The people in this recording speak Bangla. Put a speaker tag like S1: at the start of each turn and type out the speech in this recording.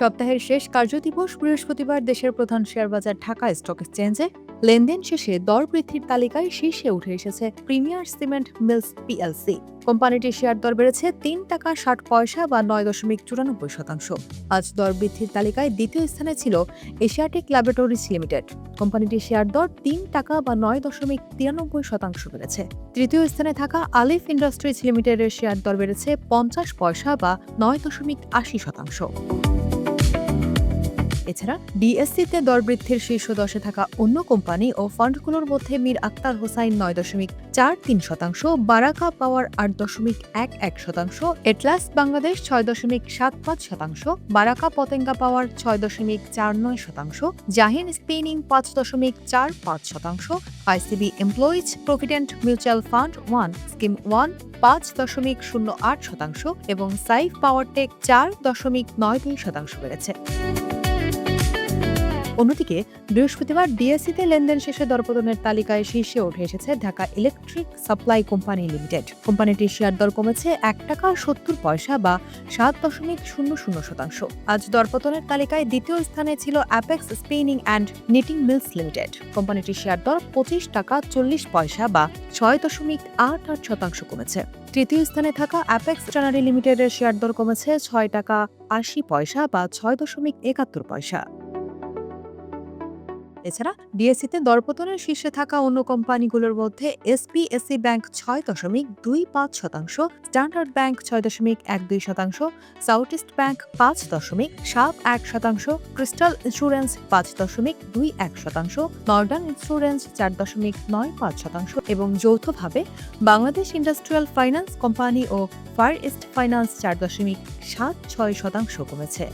S1: সপ্তাহের শেষ কার্যদিবস বৃহস্পতিবার দেশের প্রধান শেয়ারবাজার ঢাকা স্টক এক্সচেঞ্জে লেনদেন শেষে দর বৃদ্ধির তালিকায় শীর্ষে উঠে এসেছে প্রিমিয়ার সিমেন্ট মিলস পিএলসি। কোম্পানিটির শেয়ার দর বেড়েছে ৩ টাকা ৬০ পয়সা বা ৯.৯৪%। আজ দর বৃদ্ধির তালিকায় দ্বিতীয় স্থানে ছিল এশিয়াটিক ল্যাবরেটরিজ লিমিটেড। কোম্পানিটির শেয়ার দর ৩ টাকা বা ৯.৯৩% বেড়েছে। তৃতীয় স্থানে থাকা আলিফ ইন্ডাস্ট্রিজ লিমিটেডের শেয়ার দর বেড়েছে ৫০ পয়সা বা ৯.৮০%। এছাড়া ডিএসসিতে দর বৃদ্ধির শীর্ষ 10-এ থাকা অন্য কোম্পানি ও ফান্ডগুলোর মধ্যে মীর আক্তার হোসাইন ৯.৪৩%, বারাকা পাওয়ার ৮.১১%, এটলাস বাংলাদেশ ৬.৭৫%, বারাকা পতেঙ্গা পাওয়ার ৬.৪৯%, Jahin spinning ৫.৪৫%, ICB employees provident mutual fund 1 scheme 1 ৫.০৮% এবং সাইফ পাওয়ারটেক ৪.৯২% বেড়েছে। অন্যদিকে বৃহস্পতিবার ডিএসসিতে লেনদেন শেষে দরপতনের তালিকায় শীর্ষে উঠে এসেছে Dhaka electric supply company limited. কোম্পানিটির শেয়ার দর কমেছে ১ টাকা ৭০ পয়সা বা ৭.০০%। আজ দরপতনের তালিকায় দ্বিতীয় স্থানে ছিল Apex Spinning and Knitting Mills Limited. কোম্পানিটির শেয়ার দর ২৫ টাকা ৪০ পয়সা বা ৬.৮৮% কমেছে। তৃতীয় স্থানে থাকা অ্যাপেক্স ট্যানারি লিমিটেডের শেয়ার দর কমেছে ৬ টাকা ৮০ পয়সা বা ৬.৭১%। এছাড়া ডিএসসিতে দরপতনের শীর্ষে থাকা অন্য কোম্পানিগুলোর মধ্যে SPSC bank ৬.২৫%, standard bank ৬.১২%, south east bank ৫.৭১%, crystal insurance ৫.21%, Northern insurance ৪.৯৫% এবং যৌথভাবে বাংলাদেশ ইন্ডাস্ট্রিয়াল ফাইন্যান্স কোম্পানি ও ফার ইস্ট ফাইন্যান্স ৪.৭৬% কমেছে।